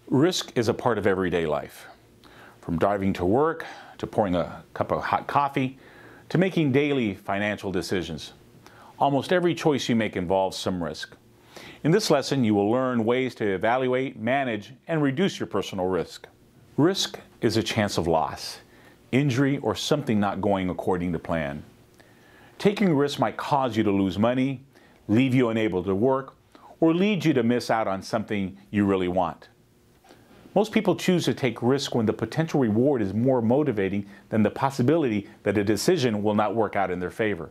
Risk is a part of everyday life. From driving to work, to pouring a cup of hot coffee, to making daily financial decisions. Almost every choice you make involves some risk. In this lesson, you will learn ways to evaluate, manage, and reduce your personal risk. Risk is a chance of loss, injury, or something not going according to plan. Taking risk might cause you to lose money, leave you unable to work, or lead you to miss out on something you really want. Most people choose to take risk when the potential reward is more motivating than the possibility that a decision will not work out in their favor.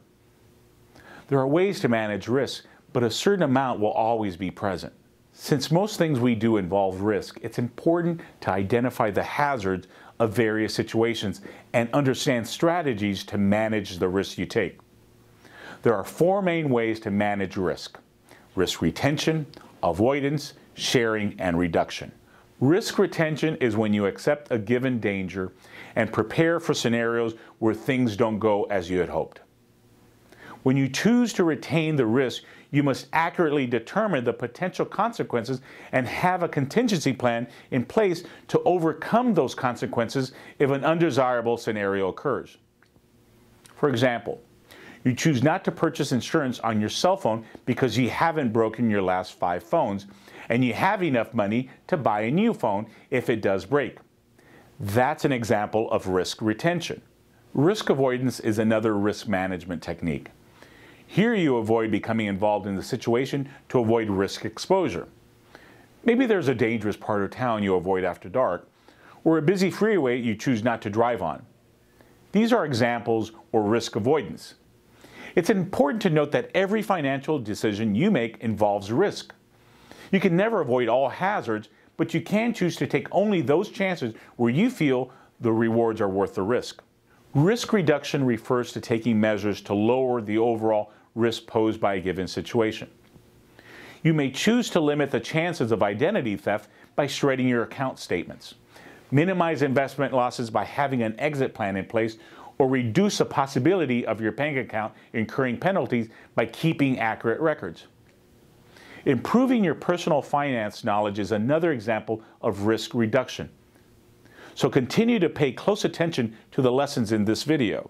There are ways to manage risk, but a certain amount will always be present. Since most things we do involve risk, it's important to identify the hazards of various situations and understand strategies to manage the risk you take. There are four main ways to manage risk: risk retention, avoidance, sharing, and reduction. Risk retention is when you accept a given danger and prepare for scenarios where things don't go as you had hoped. When you choose to retain the risk, you must accurately determine the potential consequences and have a contingency plan in place to overcome those consequences if an undesirable scenario occurs. For example, you choose not to purchase insurance on your cell phone because you haven't broken your last 5 phones, and you have enough money to buy a new phone if it does break. That's an example of risk retention. Risk avoidance is another risk management technique. Here you avoid becoming involved in the situation to avoid risk exposure. Maybe there's a dangerous part of town you avoid after dark, or a busy freeway you choose not to drive on. These are examples of risk avoidance. It's important to note that every financial decision you make involves risk. You can never avoid all hazards, but you can choose to take only those chances where you feel the rewards are worth the risk. Risk reduction refers to taking measures to lower the overall risk posed by a given situation. You may choose to limit the chances of identity theft by shredding your account statements, minimize investment losses by having an exit plan in place, or reduce the possibility of your bank account incurring penalties by keeping accurate records. Improving your personal finance knowledge is another example of risk reduction. So continue to pay close attention to the lessons in this video.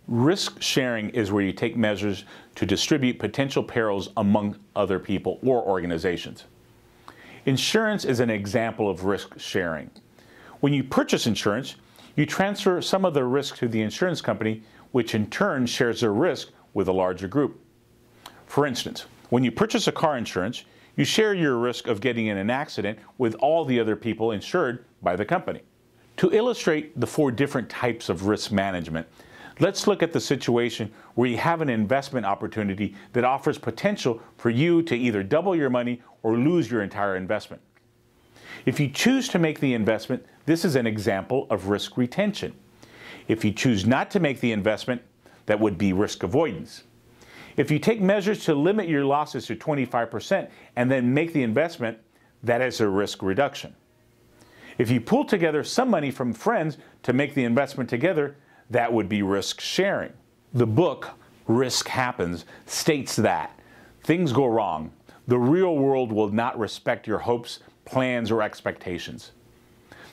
Risk sharing is where you take measures to distribute potential perils among other people or organizations. Insurance is an example of risk sharing. When you purchase insurance, you transfer some of the risk to the insurance company, which in turn shares the risk with a larger group. For instance, when you purchase a car insurance, you share your risk of getting in an accident with all the other people insured by the company. To illustrate the 4 different types of risk management, let's look at the situation where you have an investment opportunity that offers potential for you to either double your money or lose your entire investment. If you choose to make the investment, this is an example of risk retention. If you choose not to make the investment, that would be risk avoidance. If you take measures to limit your losses to 25% and then make the investment, that is a risk reduction. If you pull together some money from friends to make the investment together, that would be risk sharing. The book, Risk Happens, states that things go wrong. The real world will not respect your hopes, plans, or expectations.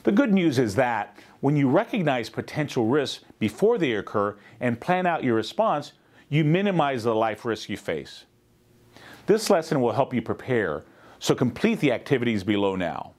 The good news is that when you recognize potential risks before they occur and plan out your response, you minimize the life risk you face. This lesson will help you prepare, so complete the activities below now.